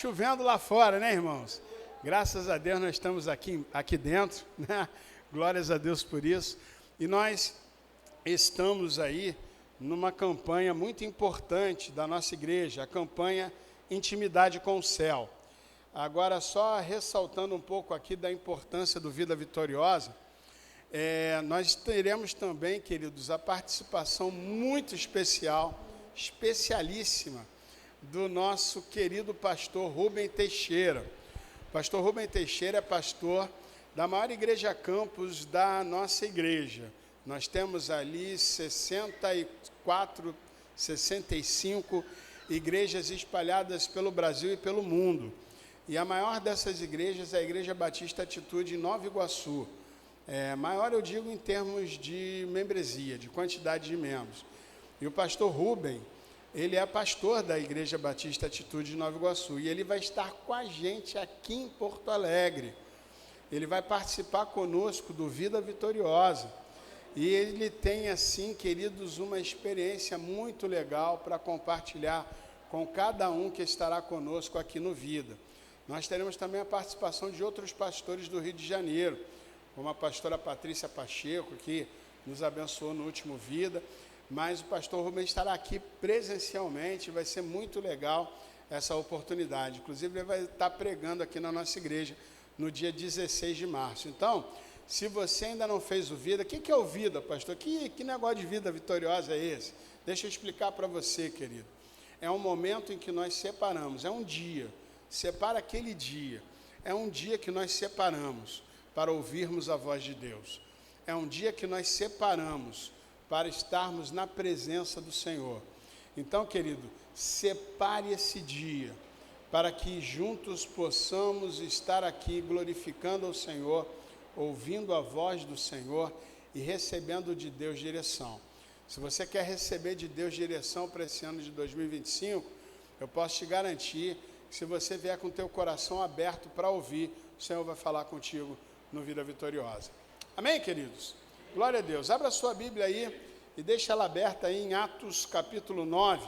Chovendo lá fora, né, irmãos? Graças a Deus nós estamos aqui dentro, né? Glórias a Deus por isso. E nós estamos aí numa campanha muito importante da nossa igreja, a campanha Intimidade com o Céu. Agora, só ressaltando um pouco aqui da importância do Vida Vitoriosa, nós teremos também, queridos, a participação muito especial, especialíssima, do nosso querido pastor Rubem Teixeira. O pastor Rubem Teixeira é pastor da maior igreja campus da nossa igreja. Nós temos ali 64, 65 igrejas espalhadas pelo Brasil e pelo mundo. E a maior dessas igrejas é a Igreja Batista Atitude em Nova Iguaçu. Maior eu digo em termos de membresia, de quantidade de membros. E o pastor Rubem, ele é pastor da Igreja Batista Atitude de Nova Iguaçu, e ele vai estar com a gente aqui em Porto Alegre. Ele vai participar conosco do Vida Vitoriosa, e ele tem, assim, queridos, uma experiência muito legal para compartilhar com cada um que estará conosco aqui no Vida. Nós teremos também a participação de outros pastores do Rio de Janeiro, como a pastora Patrícia Pacheco, que nos abençoou no último Vida, mas o pastor Rubem estará aqui presencialmente, vai ser muito legal essa oportunidade. Inclusive, ele vai estar pregando aqui na nossa igreja no dia 16 de março. Então, se você ainda não fez o Vida, o que é o Vida, pastor? Que negócio de vida vitoriosa é esse? Deixa eu explicar para você, querido. É um momento em que nós separamos, é um dia, separa aquele dia. É um dia que nós separamos para ouvirmos a voz de Deus. É um dia que nós separamos para estarmos na presença do Senhor. Então, querido, separe esse dia, para que juntos possamos estar aqui glorificando ao Senhor, ouvindo a voz do Senhor e recebendo de Deus direção. Se você quer receber de Deus direção para esse ano de 2025, eu posso te garantir que se você vier com o teu coração aberto para ouvir, o Senhor vai falar contigo no Vida Vitoriosa. Amém, queridos? Glória a Deus. Abra a sua Bíblia aí e deixa ela aberta aí em Atos capítulo 9.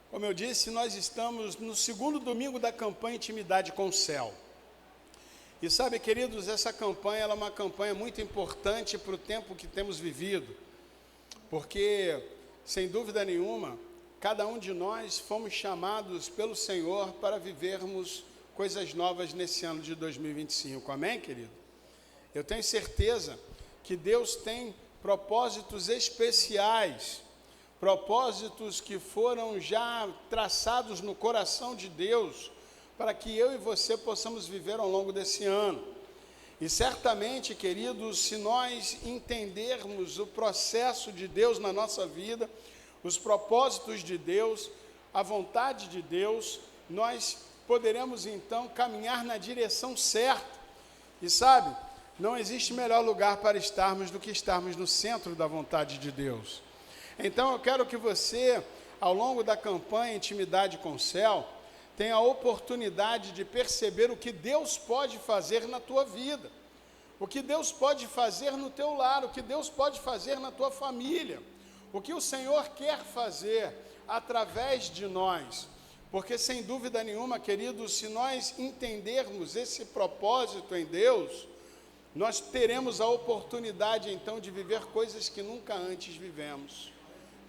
Como eu disse, nós estamos no segundo domingo da campanha Intimidade com o Céu. E sabe, queridos, essa campanha ela é uma campanha muito importante para o tempo que temos vivido. Porque, sem dúvida nenhuma, cada um de nós fomos chamados pelo Senhor para vivermos coisas novas nesse ano de 2025. Amém, querido? Eu tenho certeza que Deus tem propósitos especiais, propósitos que foram já traçados no coração de Deus, para que eu e você possamos viver ao longo desse ano. E certamente, queridos, se nós entendermos o processo de Deus na nossa vida, os propósitos de Deus, a vontade de Deus, nós poderemos então caminhar na direção certa. E sabe, não existe melhor lugar para estarmos do que estarmos no centro da vontade de Deus. Então eu quero que você, ao longo da campanha Intimidade com o Céu, tenha a oportunidade de perceber o que Deus pode fazer na tua vida, o que Deus pode fazer no teu lar, o que Deus pode fazer na tua família, o que o Senhor quer fazer através de nós. Porque, sem dúvida nenhuma, queridos, se nós entendermos esse propósito em Deus, nós teremos a oportunidade, então, de viver coisas que nunca antes vivemos.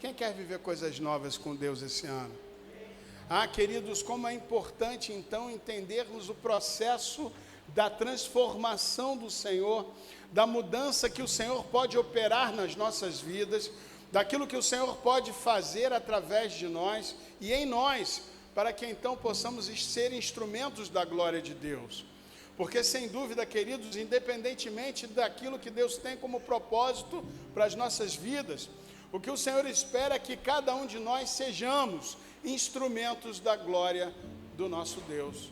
Quem quer viver coisas novas com Deus esse ano? Queridos, como é importante, então, entendermos o processo da transformação do Senhor, da mudança que o Senhor pode operar nas nossas vidas, daquilo que o Senhor pode fazer através de nós e em nós, para que então possamos ser instrumentos da glória de Deus. Porque, sem dúvida, queridos, independentemente daquilo que Deus tem como propósito para as nossas vidas, o que o Senhor espera é que cada um de nós sejamos instrumentos da glória do nosso Deus.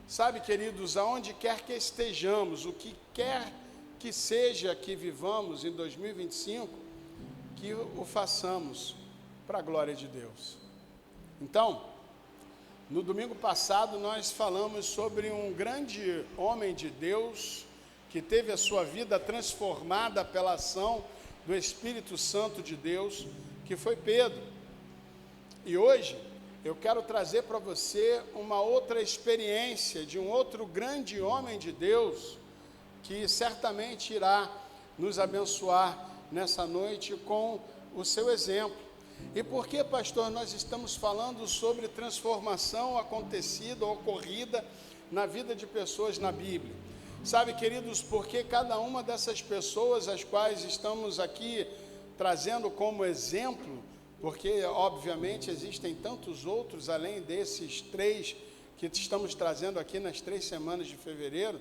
Sabe, queridos, aonde quer que estejamos, o que quer que seja que vivamos em 2025, que o façamos para a glória de Deus. Então, no domingo passado nós falamos sobre um grande homem de Deus que teve a sua vida transformada pela ação do Espírito Santo de Deus, que foi Pedro. E hoje eu quero trazer para você uma outra experiência de um outro grande homem de Deus que certamente irá nos abençoar nessa noite com o seu exemplo. E por que, pastor, nós estamos falando sobre transformação acontecida, ocorrida na vida de pessoas na Bíblia? Sabe, queridos, porque cada uma dessas pessoas as quais estamos aqui trazendo como exemplo, porque obviamente existem tantos outros além desses 3 que estamos trazendo aqui nas 3 semanas de fevereiro,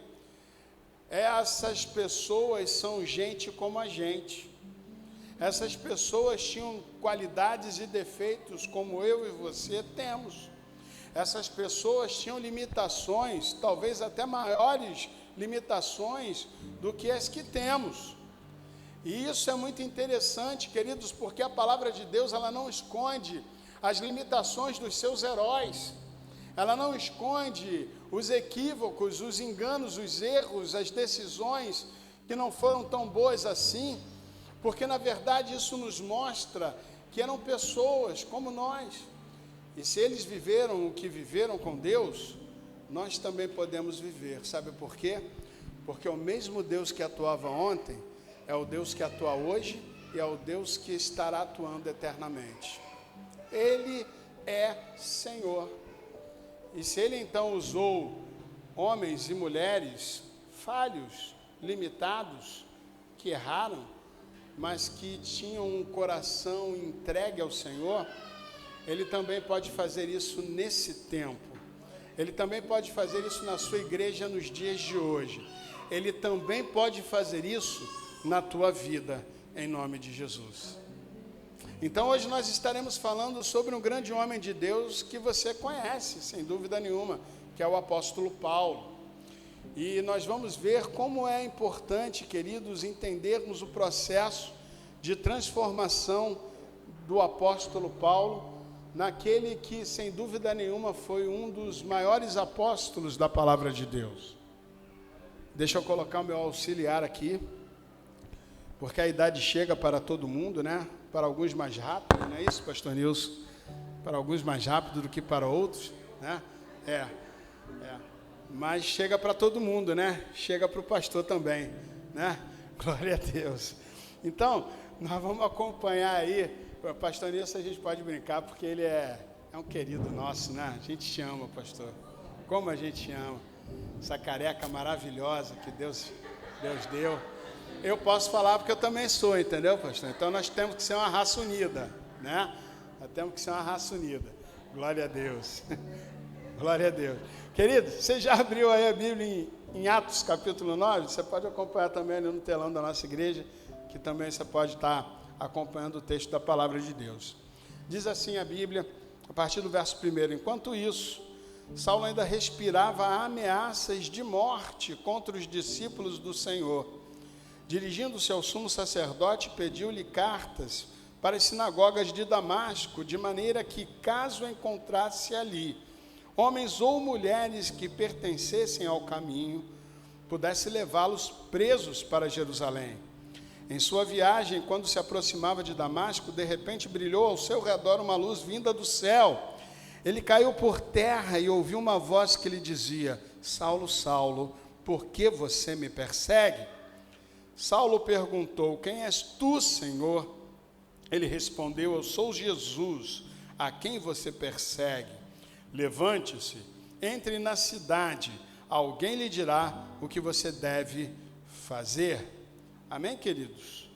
essas pessoas são gente como a gente. Essas pessoas tinham qualidades e defeitos como eu e você temos. Essas pessoas tinham limitações, talvez até maiores limitações do que as que temos. E isso é muito interessante, queridos, porque a palavra de Deus, ela não esconde as limitações dos seus heróis. Ela não esconde os equívocos, os enganos, os erros, as decisões que não foram tão boas assim, porque na verdade isso nos mostra que eram pessoas como nós. E se eles viveram o que viveram com Deus, nós também podemos viver. Sabe por quê? Porque o mesmo Deus que atuava ontem é o Deus que atua hoje e é o Deus que estará atuando eternamente. Ele é Senhor. E se Ele então usou homens e mulheres falhos, limitados, que erraram, mas que tinham um coração entregue ao Senhor, Ele também pode fazer isso nesse tempo. Ele também pode fazer isso na sua igreja nos dias de hoje. Ele também pode fazer isso na tua vida, em nome de Jesus. Então hoje nós estaremos falando sobre um grande homem de Deus que você conhece, sem dúvida nenhuma, que é o apóstolo Paulo. E nós vamos ver como é importante, queridos, entendermos o processo de transformação do apóstolo Paulo naquele que, sem dúvida nenhuma, foi um dos maiores apóstolos da palavra de Deus. Deixa eu colocar o meu auxiliar aqui, porque a idade chega para todo mundo, né? Para alguns mais rápido, não é isso, pastor Nilson? Para alguns mais rápido do que para outros, né? Mas chega para todo mundo, né? Chega para o pastor também, né? Glória a Deus. Então, nós vamos acompanhar aí, o pastor Nilson a gente pode brincar, porque ele é um querido nosso, né? A gente te ama, pastor. Como a gente te ama. Essa careca maravilhosa que Deus deu. Eu posso falar porque eu também sou, entendeu, pastor? Então nós temos que ser uma raça unida, né? Nós temos que ser uma raça unida. Glória a Deus. Glória a Deus. Querido, você já abriu aí a Bíblia em Atos capítulo 9? Você pode acompanhar também ali no telão da nossa igreja, que também você pode estar acompanhando o texto da palavra de Deus. Diz assim a Bíblia, a partir do verso 1: enquanto isso, Saulo ainda respirava ameaças de morte contra os discípulos do Senhor. Dirigindo-se ao sumo sacerdote, pediu-lhe cartas para as sinagogas de Damasco, de maneira que, caso encontrasse ali homens ou mulheres que pertencessem ao caminho, pudesse levá-los presos para Jerusalém. Em sua viagem, quando se aproximava de Damasco, de repente brilhou ao seu redor uma luz vinda do céu. Ele caiu por terra e ouviu uma voz que lhe dizia: Saulo, Saulo, por que você me persegue? Saulo perguntou: quem és tu, Senhor? Ele respondeu: eu sou Jesus, a quem você persegue. Levante-se, entre na cidade, alguém lhe dirá o que você deve fazer. Amém, queridos?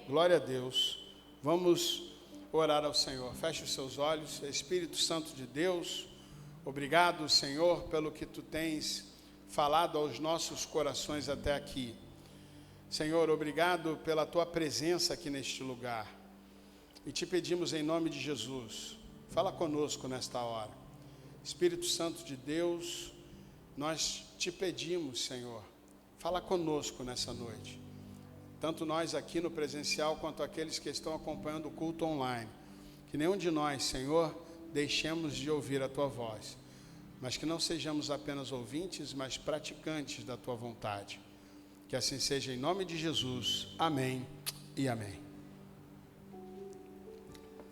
Glória a Deus. Vamos orar ao Senhor. Feche os seus olhos. Espírito Santo de Deus, obrigado, Senhor, pelo que tu tens falado aos nossos corações até aqui. Senhor, obrigado pela tua presença aqui neste lugar. E te pedimos em nome de Jesus, fala conosco nesta hora. Espírito Santo de Deus, nós te pedimos, Senhor, fala conosco nessa noite. Tanto nós aqui no presencial, quanto aqueles que estão acompanhando o culto online. Que nenhum de nós, Senhor, deixemos de ouvir a tua voz. Mas que não sejamos apenas ouvintes, mas praticantes da tua vontade. Que assim seja em nome de Jesus. Amém e amém.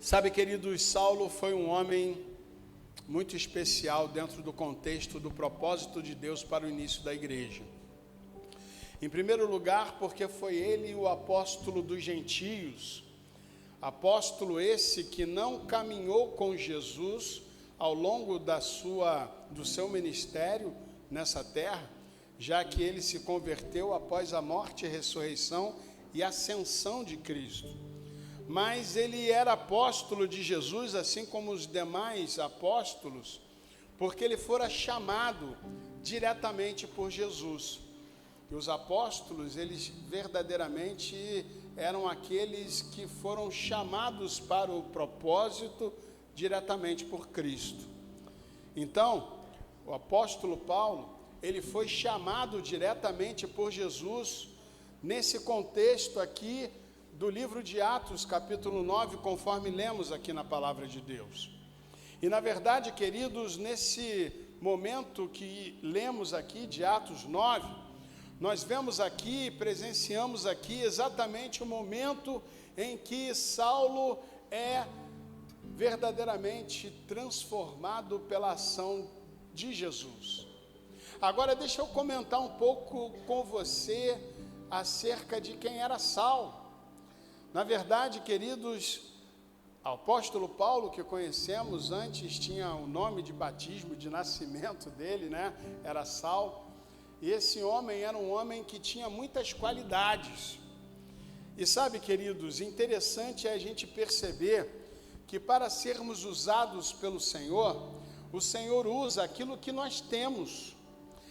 Sabe, queridos, Saulo foi um homem muito especial dentro do contexto do propósito de Deus para o início da igreja. Em primeiro lugar, porque foi ele o apóstolo dos gentios, apóstolo esse que não caminhou com Jesus ao longo do seu ministério nessa terra, já que ele se converteu após a morte, ressurreição e ascensão de Cristo. Mas ele era apóstolo de Jesus, assim como os demais apóstolos, porque ele fora chamado diretamente por Jesus. E os apóstolos, eles verdadeiramente eram aqueles que foram chamados para o propósito diretamente por Cristo. Então, o apóstolo Paulo, ele foi chamado diretamente por Jesus, nesse contexto aqui, do livro de Atos, capítulo 9, conforme lemos aqui na palavra de Deus. E na verdade, queridos, nesse momento que lemos aqui de Atos 9, nós vemos aqui, presenciamos aqui exatamente o momento em que Saulo é verdadeiramente transformado pela ação de Jesus. Agora deixa eu comentar um pouco com você acerca de quem era Saulo. Na verdade, queridos, o apóstolo Paulo, que conhecemos antes, tinha o nome de batismo, de nascimento dele, né? Era Saulo. E esse homem era um homem que tinha muitas qualidades. E sabe, queridos, interessante é a gente perceber que para sermos usados pelo Senhor, o Senhor usa aquilo que nós temos.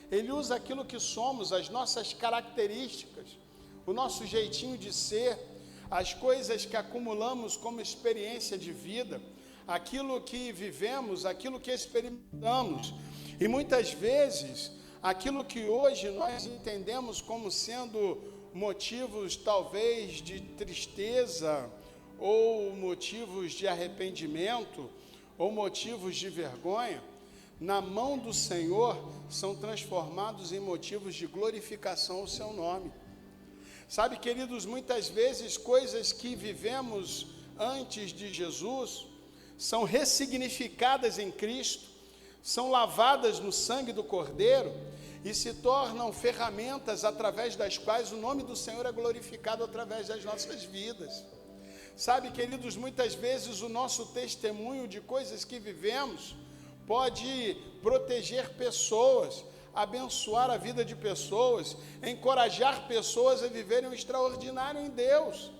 Ele usa aquilo que somos, as nossas características, o nosso jeitinho de ser, as coisas que acumulamos como experiência de vida, aquilo que vivemos, aquilo que experimentamos. E muitas vezes, aquilo que hoje nós entendemos como sendo motivos talvez de tristeza, ou motivos de arrependimento, ou motivos de vergonha, na mão do Senhor são transformados em motivos de glorificação ao seu nome. Sabe, queridos, muitas vezes coisas que vivemos antes de Jesus são ressignificadas em Cristo, são lavadas no sangue do Cordeiro e se tornam ferramentas através das quais o nome do Senhor é glorificado através das nossas vidas. Sabe, queridos, muitas vezes o nosso testemunho de coisas que vivemos pode proteger pessoas, abençoar a vida de pessoas, encorajar pessoas a viverem o extraordinário em Deus.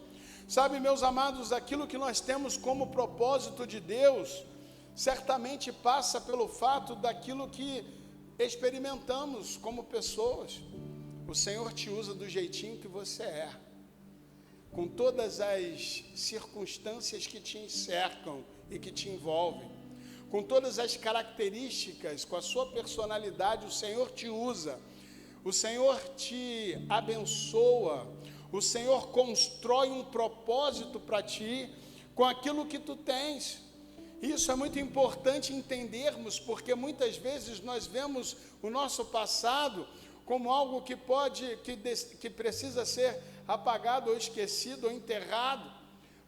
Sabe, meus amados, aquilo que nós temos como propósito de Deus, certamente passa pelo fato daquilo que experimentamos como pessoas. O Senhor te usa do jeitinho que você é, com todas as circunstâncias que te cercam e que te envolvem, com todas as características, com a sua personalidade, o Senhor te usa, o Senhor te abençoa, o Senhor constrói um propósito para ti com aquilo que tu tens. Isso é muito importante entendermos, porque muitas vezes nós vemos o nosso passado como algo que precisa ser apagado ou esquecido ou enterrado.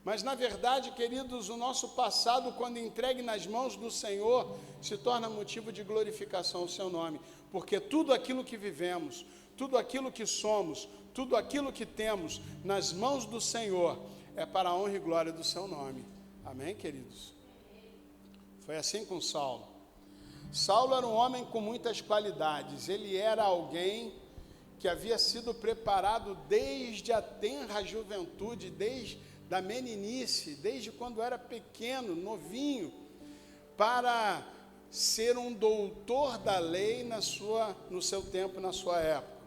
Mas, na verdade, queridos, o nosso passado, quando entregue nas mãos do Senhor, se torna motivo de glorificação ao seu nome. Porque tudo aquilo que vivemos, tudo aquilo que somos, tudo aquilo que temos nas mãos do Senhor, é para a honra e glória do seu nome. Amém, queridos? Foi assim com Saulo. Saulo era um homem com muitas qualidades. Ele era alguém que havia sido preparado desde a tenra juventude, desde da meninice, desde quando era pequeno, novinho, para ser um doutor da lei no seu tempo, na sua época.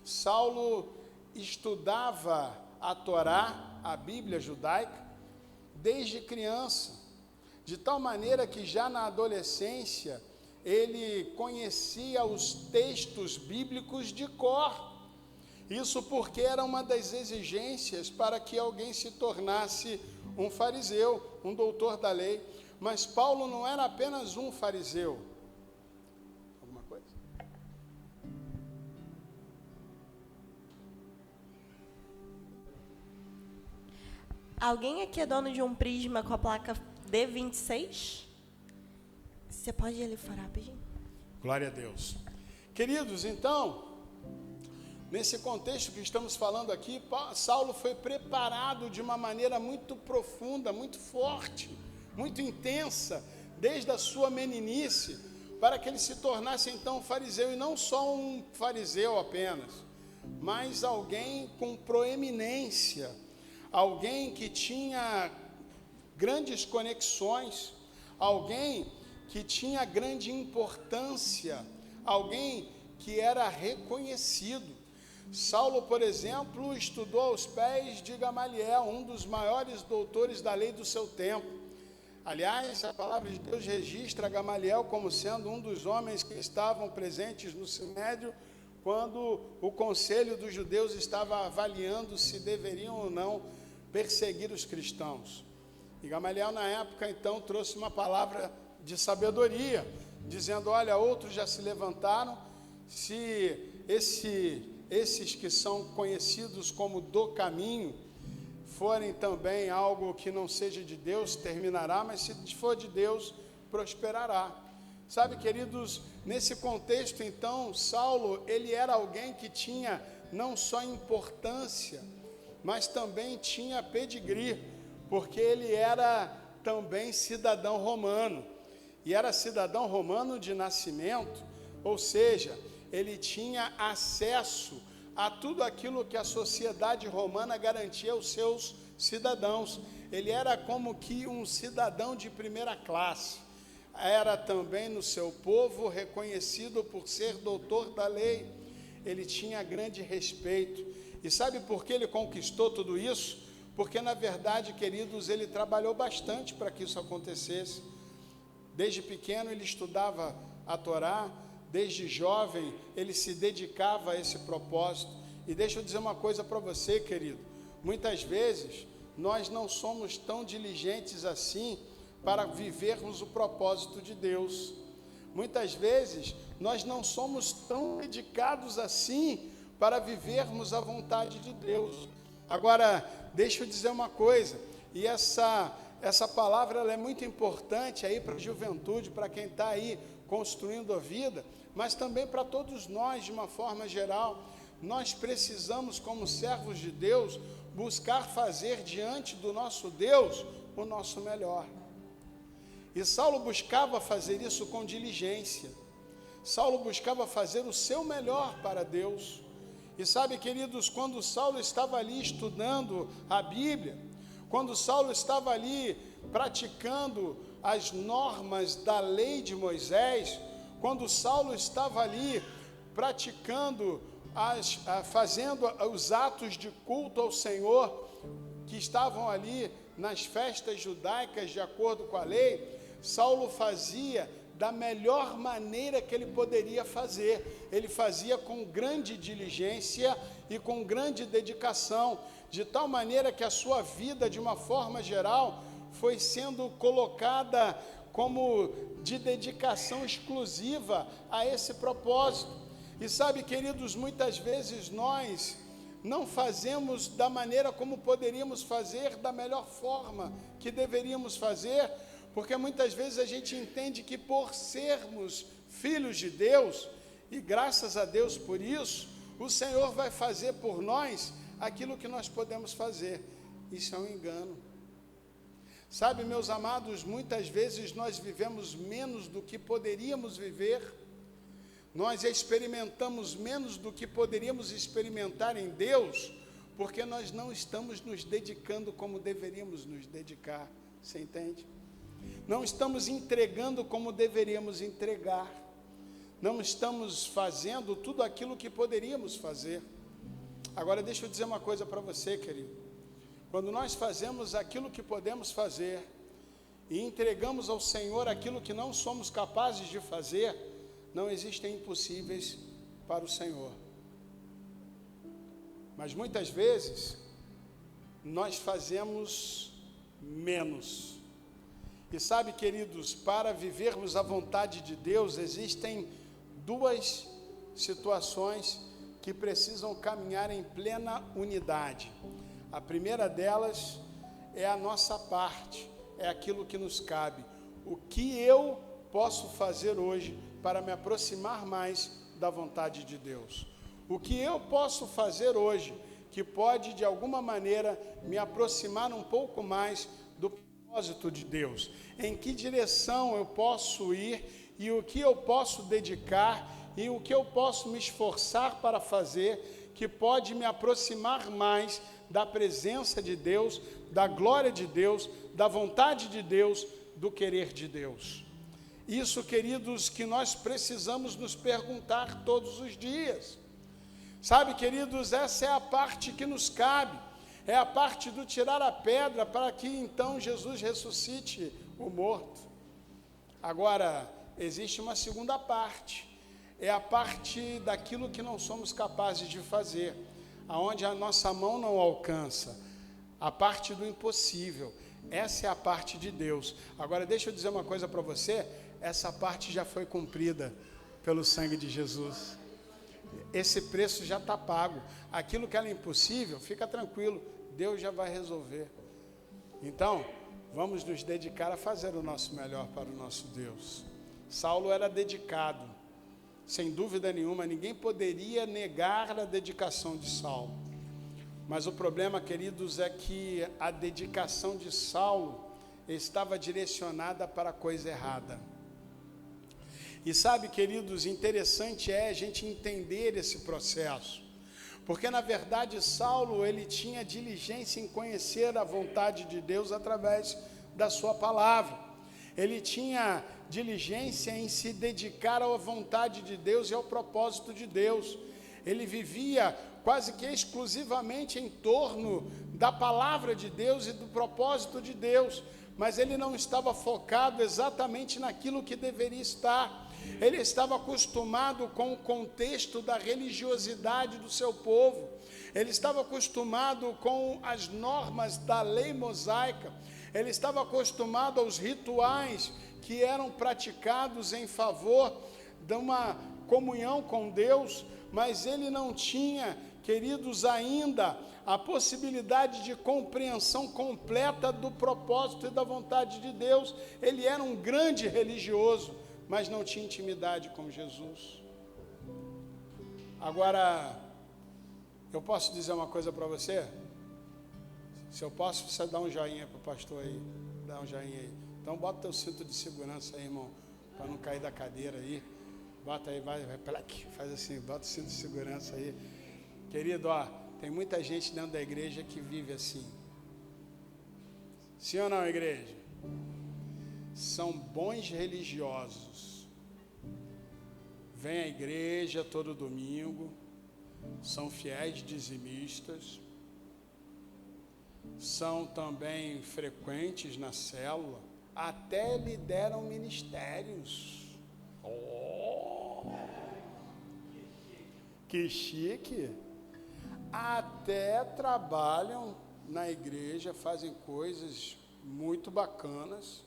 Saulo estudava a Torá, a Bíblia judaica, desde criança, de tal maneira que já na adolescência ele conhecia os textos bíblicos de cor. Isso porque era uma das exigências para que alguém se tornasse um fariseu, um doutor da lei. Mas Paulo não era apenas um fariseu. Alguma coisa? Alguém aqui é dono de um Prisma com a placa D26? Você pode ir ali fora rapidinho? Glória a Deus. Queridos, então, nesse contexto que estamos falando aqui, Saulo foi preparado de uma maneira muito profunda, muito forte, muito intensa, desde a sua meninice, para que ele se tornasse então um fariseu, e não só um fariseu apenas, mas alguém com proeminência, alguém que tinha grandes conexões, alguém que tinha grande importância, alguém que era reconhecido. Saulo, por exemplo, estudou aos pés de Gamaliel, um dos maiores doutores da lei do seu tempo. Aliás, a palavra de Deus registra Gamaliel como sendo um dos homens que estavam presentes no Sinédrio, quando o conselho dos judeus estava avaliando se deveriam ou não perseguir os cristãos. E Gamaliel, na época, então, trouxe uma palavra de sabedoria, dizendo: olha, outros já se levantaram, se esses que são conhecidos como do caminho forem também algo que não seja de Deus, terminará, mas se for de Deus, prosperará. Sabe, queridos, nesse contexto, então, Saulo, ele era alguém que tinha não só importância, mas também tinha pedigree, porque ele era também cidadão romano, e era cidadão romano de nascimento, ou seja, ele tinha acesso a tudo aquilo que a sociedade romana garantia aos seus cidadãos. Ele era como que um cidadão de primeira classe. Era também no seu povo reconhecido por ser doutor da lei. Ele tinha grande respeito. E sabe por que ele conquistou tudo isso? Porque, na verdade, queridos, ele trabalhou bastante para que isso acontecesse. Desde pequeno ele estudava a Torá, desde jovem ele se dedicava a esse propósito. E deixa eu dizer uma coisa para você, querido. Muitas vezes nós não somos tão diligentes assim para vivermos o propósito de Deus. Muitas vezes nós não somos tão dedicados assim para vivermos a vontade de Deus. Agora, deixa eu dizer uma coisa, e essa palavra ela é muito importante aí para a juventude, para quem está aí construindo a vida, mas também para todos nós de uma forma geral. Nós precisamos, como servos de Deus, buscar fazer diante do nosso Deus o nosso melhor. E Saulo buscava fazer isso com diligência. Saulo buscava fazer o seu melhor para Deus. E sabe, queridos, quando Saulo estava ali estudando a Bíblia, quando Saulo estava ali praticando as normas da lei de Moisés, quando Saulo estava ali praticando, fazendo os atos de culto ao Senhor, que estavam ali nas festas judaicas de acordo com a lei, Saulo fazia da melhor maneira que ele poderia fazer. Ele fazia com grande diligência e com grande dedicação, de tal maneira que a sua vida, de uma forma geral, foi sendo colocada como de dedicação exclusiva a esse propósito. E sabe, queridos, muitas vezes nós não fazemos da maneira como poderíamos fazer, da melhor forma que deveríamos fazer, porque muitas vezes a gente entende que por sermos filhos de Deus, e graças a Deus por isso, o Senhor vai fazer por nós aquilo que nós podemos fazer. Isso é um engano. Sabe, meus amados, muitas vezes nós vivemos menos do que poderíamos viver, nós experimentamos menos do que poderíamos experimentar em Deus, porque nós não estamos nos dedicando como deveríamos nos dedicar, você entende? Não estamos entregando como deveríamos entregar, não estamos fazendo tudo aquilo que poderíamos fazer. Agora deixa eu dizer uma coisa para você, querido. Quando nós fazemos aquilo que podemos fazer e entregamos ao Senhor aquilo que não somos capazes de fazer, não existem impossíveis para o Senhor. Mas muitas vezes nós fazemos menos. E sabe, queridos, para vivermos a vontade de Deus, existem duas situações que precisam caminhar em plena unidade. A primeira delas é a nossa parte, é aquilo que nos cabe. O que eu posso fazer hoje para me aproximar mais da vontade de Deus? O que eu posso fazer hoje que pode, de alguma maneira, me aproximar um pouco mais do propósito de Deus? Em que direção eu posso ir e o que eu posso dedicar e o que eu posso me esforçar para fazer que pode me aproximar mais da presença de Deus, da glória de Deus, da vontade de Deus, do querer de Deus? Isso, queridos, que nós precisamos nos perguntar todos os dias. Sabe, queridos, essa é a parte que nos cabe, é a parte do tirar a pedra para que então Jesus ressuscite o morto. Agora, existe uma segunda parte, é a parte daquilo que não somos capazes de fazer, aonde a nossa mão não alcança, a parte do impossível. Essa é a parte de Deus. Agora, deixa eu dizer uma coisa para você, essa parte já foi cumprida pelo sangue de Jesus. Esse preço já está pago. Aquilo que era impossível, fica tranquilo, Deus já vai resolver. Então, vamos nos dedicar a fazer o nosso melhor para o nosso Deus. Saulo era dedicado, sem dúvida nenhuma, ninguém poderia negar a dedicação de Saulo. Mas o problema, queridos, é que a dedicação de Saulo estava direcionada para a coisa errada. E sabe, queridos, interessante é a gente entender esse processo, porque na verdade Saulo, ele tinha diligência em conhecer a vontade de Deus através da sua palavra. Ele tinha diligência em se dedicar à vontade de Deus e ao propósito de Deus. Ele vivia quase que exclusivamente em torno da palavra de Deus e do propósito de Deus, mas ele não estava focado exatamente naquilo que deveria estar. Ele estava acostumado com o contexto da religiosidade do seu povo. Ele estava acostumado com as normas da lei mosaica. Ele estava acostumado aos rituais que eram praticados em favor de uma comunhão com Deus, mas ele não tinha, queridos, ainda a possibilidade de compreensão completa do propósito e da vontade de Deus. Ele era um grande religioso, mas não tinha intimidade com Jesus. Agora, eu posso dizer uma coisa para você? Se eu posso, você dá um joinha para o pastor aí, dá um joinha aí. Então bota teu cinto de segurança aí, irmão, para não cair da cadeira aí. Bota aí, vai, faz assim, bota o cinto de segurança aí. Querido, ó, tem muita gente dentro da igreja que vive assim. Sim ou não, igreja? São bons religiosos. Vêm à igreja todo domingo, são fiéis dizimistas, são também frequentes na célula, até lideram ministérios. Oh, que chique! Até trabalham na igreja, fazem coisas muito bacanas.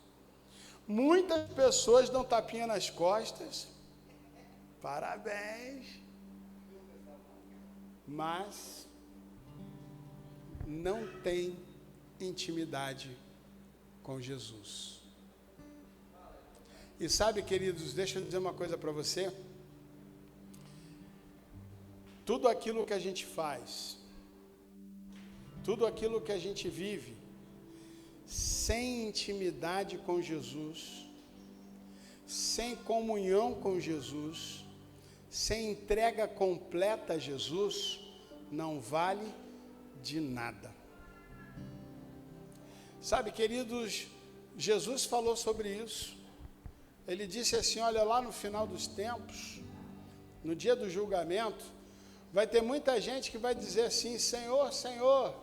Muitas pessoas dão tapinha nas costas. Parabéns. Mas não tem intimidade com Jesus. E sabe, queridos, deixa eu dizer uma coisa para você. Tudo aquilo que a gente faz, tudo aquilo que a gente vive, sem intimidade com Jesus, sem comunhão com Jesus, sem entrega completa a Jesus, não vale de nada. Sabe, queridos, Jesus falou sobre isso. Ele disse assim, olha, lá no final dos tempos, no dia do julgamento, vai ter muita gente que vai dizer assim, Senhor, Senhor,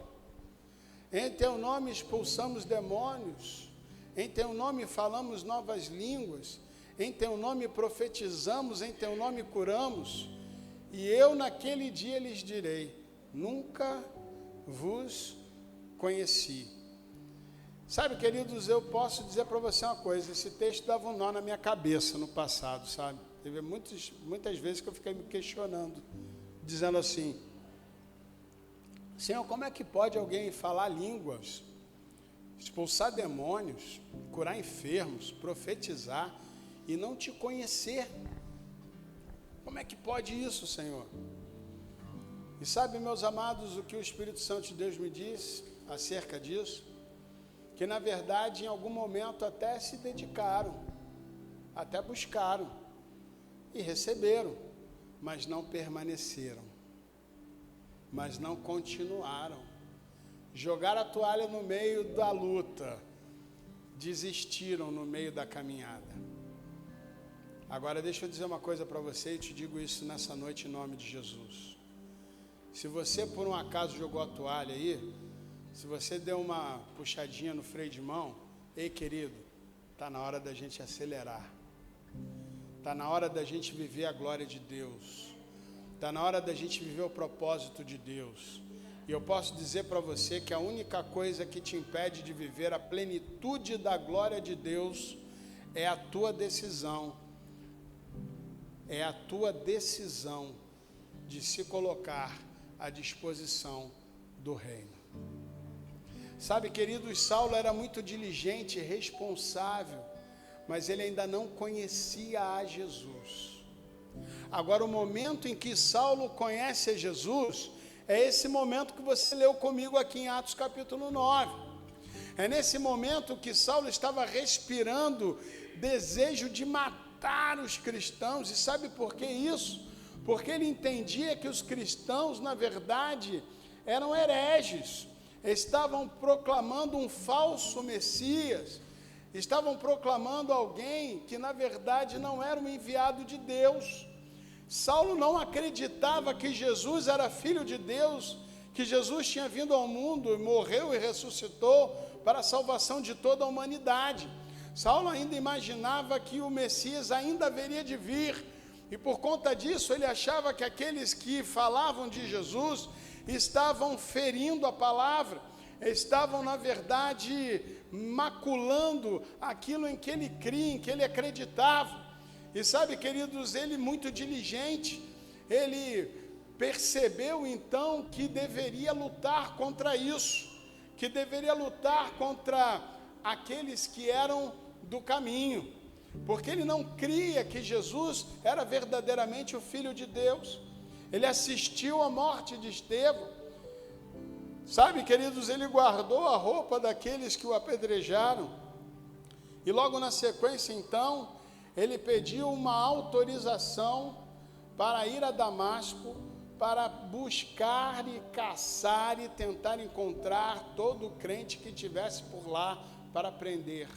em teu nome expulsamos demônios, em teu nome falamos novas línguas, em teu nome profetizamos, em teu nome curamos, e eu naquele dia lhes direi, nunca vos conheci. Sabe, queridos, eu posso dizer para você uma coisa, esse texto dava um nó na minha cabeça no passado, sabe? Teve muitas vezes que eu fiquei me questionando, dizendo assim, Senhor, como é que pode alguém falar línguas expulsar demônios, curar enfermos, profetizar e não te conhecer. Como é que pode isso, Senhor? E sabe, meus amados, o que o Espírito Santo de Deus me disse acerca disso? Que na verdade em algum momento até se dedicaram, até buscaram e receberam, mas não permaneceram, mas não continuaram. Jogaram a toalha no meio da luta, desistiram no meio da caminhada. Agora deixa eu dizer uma coisa para você e te digo isso nessa noite em nome de Jesus. Se você por um acaso jogou a toalha aí, se você deu uma puxadinha no freio de mão, ei querido, está na hora da gente acelerar. Está na hora da gente viver a glória de Deus. Está na hora da gente viver o propósito de Deus. E eu posso dizer para você que a única coisa que te impede de viver a plenitude da glória de Deus é a tua decisão. É a tua decisão de se colocar à disposição do reino. Sabe, queridos, Saulo era muito diligente e responsável, mas ele ainda não conhecia a Jesus. Agora, o momento em que Saulo conhece a Jesus, é esse momento que você leu comigo aqui em Atos capítulo 9. É nesse momento que Saulo estava respirando desejo de matar os cristãos. E sabe por que isso? Porque ele entendia que os cristãos, na verdade, eram hereges. Estavam proclamando um falso Messias. Estavam proclamando alguém que, na verdade, não era um enviado de Deus. Saulo não acreditava que Jesus era filho de Deus, que Jesus tinha vindo ao mundo, morreu e ressuscitou para a salvação de toda a humanidade. Saulo ainda imaginava que o Messias ainda haveria de vir, e por conta disso ele achava que aqueles que falavam de Jesus estavam ferindo a palavra, estavam na verdade maculando aquilo em que ele cria, em que ele acreditava. E sabe, queridos, ele muito diligente, ele percebeu então que deveria lutar contra isso, que deveria lutar contra aqueles que eram do caminho, porque ele não cria que Jesus era verdadeiramente o Filho de Deus. Ele assistiu à morte de Estevão. Sabe, queridos, ele guardou a roupa daqueles que o apedrejaram, e logo na sequência então, ele pediu uma autorização para ir a Damasco, para buscar e caçar e tentar encontrar todo crente que tivesse por lá para prender.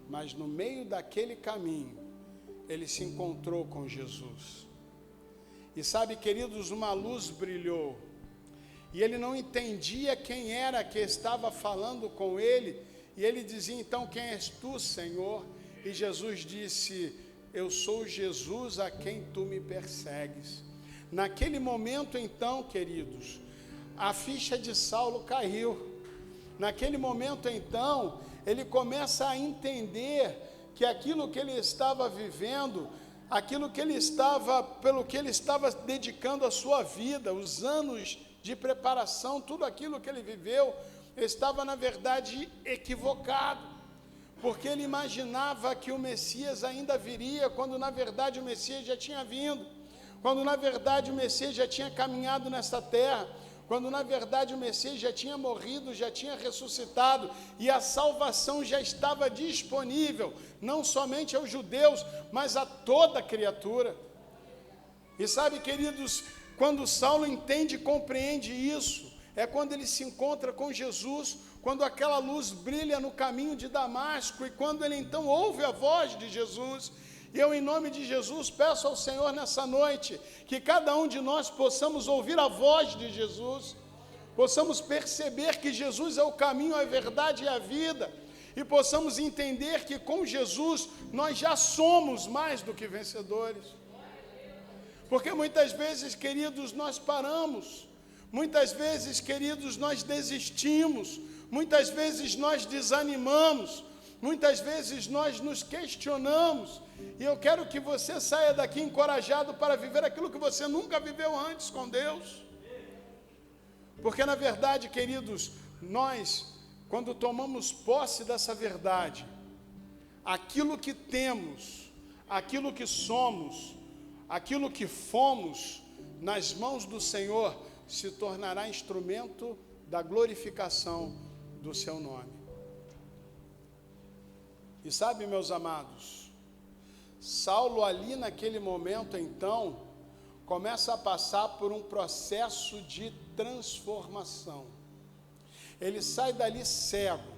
Mas no meio daquele caminho, ele se encontrou com Jesus. E sabe, queridos, uma luz brilhou. E ele não entendia quem era que estava falando com ele. E ele dizia, então, quem és tu, Senhor? E Jesus disse, eu sou Jesus a quem tu me persegues. Naquele momento então, queridos, a ficha de Saulo caiu. Naquele momento então, ele começa a entender que aquilo que ele estava vivendo, aquilo que ele estava, pelo que ele estava dedicando a sua vida, os anos de preparação, tudo aquilo que ele viveu, estava na verdade equivocado. Porque ele imaginava que o Messias ainda viria, quando na verdade o Messias já tinha vindo, quando na verdade o Messias já tinha caminhado nesta terra, quando na verdade o Messias já tinha morrido, já tinha ressuscitado, e a salvação já estava disponível, não somente aos judeus, mas a toda criatura. E sabe, queridos, quando Saulo entende e compreende isso, é quando ele se encontra com Jesus, quando aquela luz brilha no caminho de Damasco, e quando ele então ouve a voz de Jesus. E eu, em nome de Jesus, peço ao Senhor nessa noite, que cada um de nós possamos ouvir a voz de Jesus, possamos perceber que Jesus é o caminho, a verdade e a vida, e possamos entender que com Jesus nós já somos mais do que vencedores. Porque muitas vezes, queridos, nós paramos, muitas vezes, queridos, nós desistimos, muitas vezes nós desanimamos, muitas vezes nós nos questionamos, e eu quero que você saia daqui encorajado para viver aquilo que você nunca viveu antes com Deus. Porque na verdade, queridos, nós, quando tomamos posse dessa verdade, aquilo que temos, aquilo que somos, aquilo que fomos, nas mãos do Senhor, se tornará instrumento da glorificação do seu nome. E sabe, meus amados, Saulo ali naquele momento, então, começa a passar por um processo de transformação. Ele sai dali cego,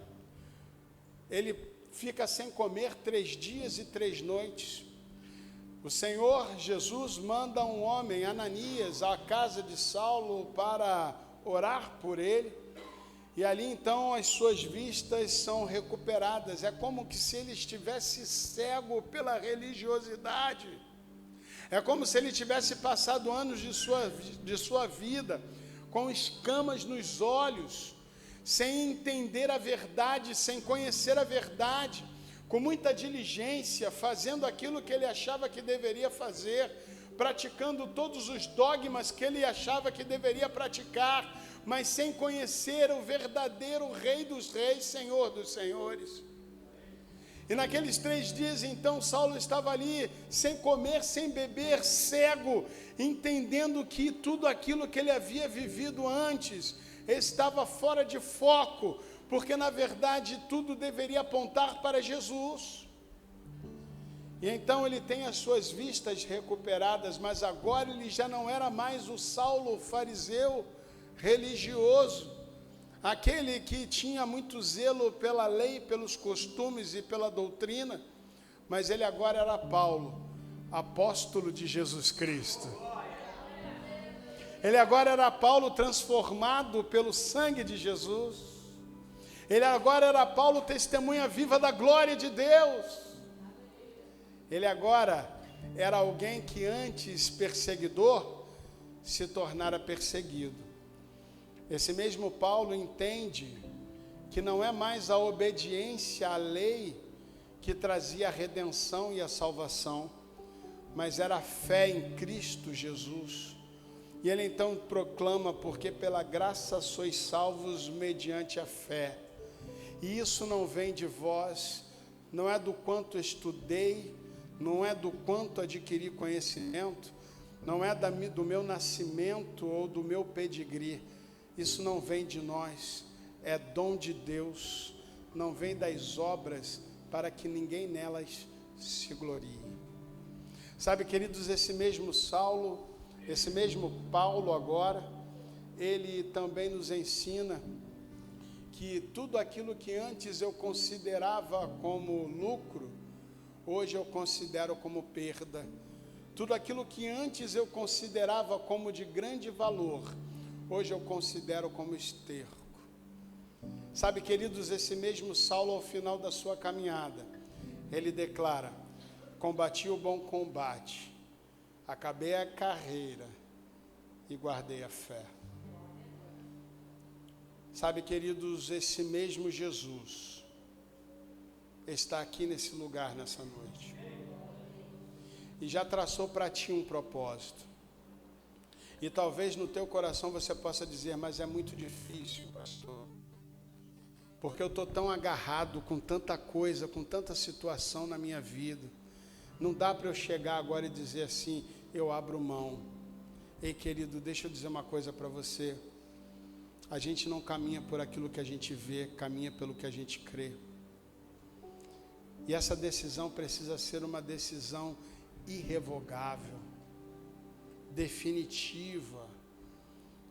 ele fica sem comer 3 dias e 3 noites. O Senhor Jesus manda um homem, Ananias, à casa de Saulo para orar por ele, e ali então as suas vistas são recuperadas. É como que se ele estivesse cego pela religiosidade. É como se ele tivesse passado anos de sua vida com escamas nos olhos, sem entender a verdade, sem conhecer a verdade, com muita diligência, fazendo aquilo que ele achava que deveria fazer, praticando todos os dogmas que ele achava que deveria praticar, mas sem conhecer o verdadeiro Rei dos Reis, Senhor dos Senhores. E naqueles 3 dias, então, Saulo estava ali, sem comer, sem beber, cego, entendendo que tudo aquilo que ele havia vivido antes estava fora de foco, porque, na verdade, tudo deveria apontar para Jesus. E então ele tem as suas vistas recuperadas, mas agora ele já não era mais o Saulo fariseu religioso, aquele que tinha muito zelo pela lei, pelos costumes e pela doutrina, mas ele agora era Paulo, apóstolo de Jesus Cristo. Ele agora era Paulo transformado pelo sangue de Jesus. Ele agora era Paulo, testemunha viva da glória de Deus. Ele agora era alguém que antes perseguidor se tornara perseguido. Esse mesmo Paulo entende que não é mais a obediência à lei que trazia a redenção e a salvação, mas era a fé em Cristo Jesus. E ele então proclama: porque pela graça sois salvos mediante a fé. E isso não vem de vós, não é do quanto estudei, não é do quanto adquiri conhecimento, não é do meu nascimento ou do meu pedigree. Isso não vem de nós, é dom de Deus, não vem das obras, para que ninguém nelas se glorie. Sabe, queridos, esse mesmo Saulo, esse mesmo Paulo agora, ele também nos ensina que tudo aquilo que antes eu considerava como lucro, hoje eu considero como perda. Tudo aquilo que antes eu considerava como de grande valor, hoje eu considero como esterco. Sabe, queridos, esse mesmo Saulo, ao final da sua caminhada, ele declara: combati o bom combate, acabei a carreira e guardei a fé. Sabe, queridos, esse mesmo Jesus está aqui nesse lugar nessa noite e já traçou para ti um propósito. E talvez no teu coração você possa dizer: mas é muito difícil, pastor, porque eu estou tão agarrado com tanta coisa, com tanta situação na minha vida. Não dá para eu chegar agora e dizer assim: eu abro mão. Ei, querido, deixa eu dizer uma coisa para você. A gente não caminha por aquilo que a gente vê, caminha pelo que a gente crê. E essa decisão precisa ser uma decisão irrevogável, definitiva,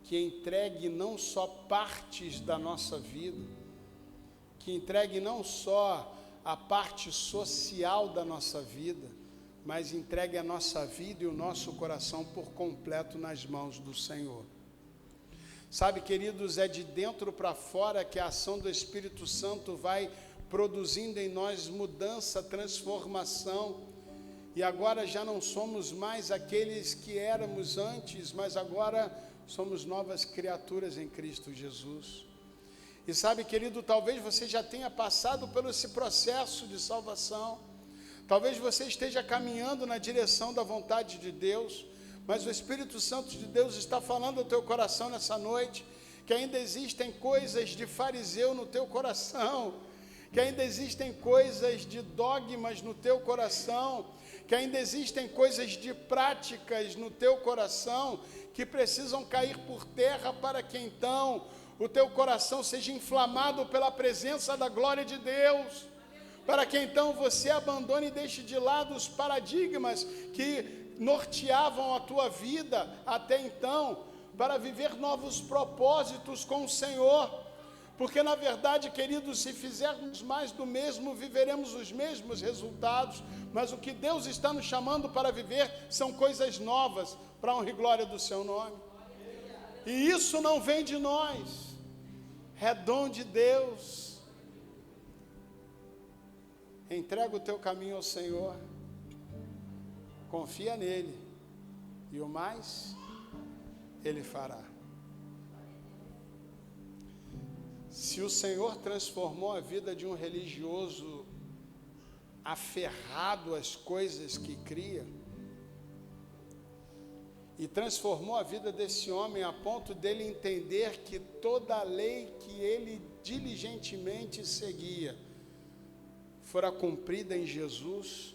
que entregue não só partes da nossa vida, que entregue não só a parte social da nossa vida, mas entregue a nossa vida e o nosso coração por completo nas mãos do Senhor. Sabe, queridos, é de dentro para fora que a ação do Espírito Santo vai produzindo em nós mudança, transformação. E agora já não somos mais aqueles que éramos antes, mas agora somos novas criaturas em Cristo Jesus. E sabe, querido, talvez você já tenha passado por esse processo de salvação. Talvez você esteja caminhando na direção da vontade de Deus, mas o Espírito Santo de Deus está falando ao teu coração nessa noite, que ainda existem coisas de fariseu no teu coração, que ainda existem coisas de dogmas no teu coração, que ainda existem coisas de práticas no teu coração que precisam cair por terra para que então o teu coração seja inflamado pela presença da glória de Deus, para que então você abandone e deixe de lado os paradigmas que norteavam a tua vida até então, para viver novos propósitos com o Senhor. Porque na verdade, queridos, se fizermos mais do mesmo, viveremos os mesmos resultados, mas o que Deus está nos chamando para viver são coisas novas, para a honra e glória do seu nome. E isso não vem de nós, é dom de Deus. Entrega o teu caminho ao Senhor, confia nele, e o mais Ele fará. Se o Senhor transformou a vida de um religioso aferrado às coisas que cria, e transformou a vida desse homem a ponto dele entender que toda a lei que ele diligentemente seguia fora cumprida em Jesus,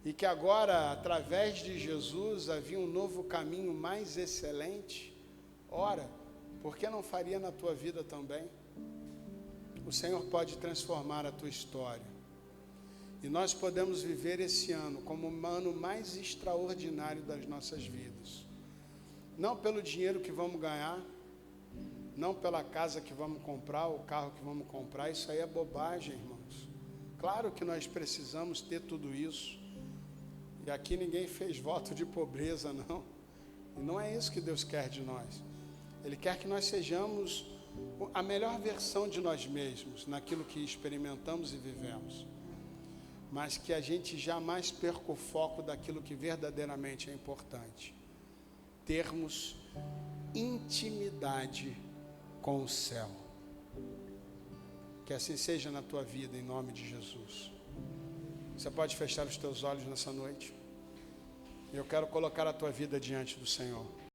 e que agora, através de Jesus, havia um novo caminho mais excelente, ora, por que não faria na tua vida também? O Senhor pode transformar a tua história. E nós podemos viver esse ano como o ano mais extraordinário das nossas vidas. Não pelo dinheiro que vamos ganhar, não pela casa que vamos comprar, o carro que vamos comprar, isso aí é bobagem, irmãos. Claro que nós precisamos ter tudo isso. E aqui ninguém fez voto de pobreza, não. E não é isso que Deus quer de nós. Ele quer que nós sejamos a melhor versão de nós mesmos, naquilo que experimentamos e vivemos. Mas que a gente jamais perca o foco daquilo que verdadeiramente é importante. Termos intimidade com o céu. Que assim seja na tua vida, em nome de Jesus. Você pode fechar os teus olhos nessa noite? Eu quero colocar a tua vida diante do Senhor.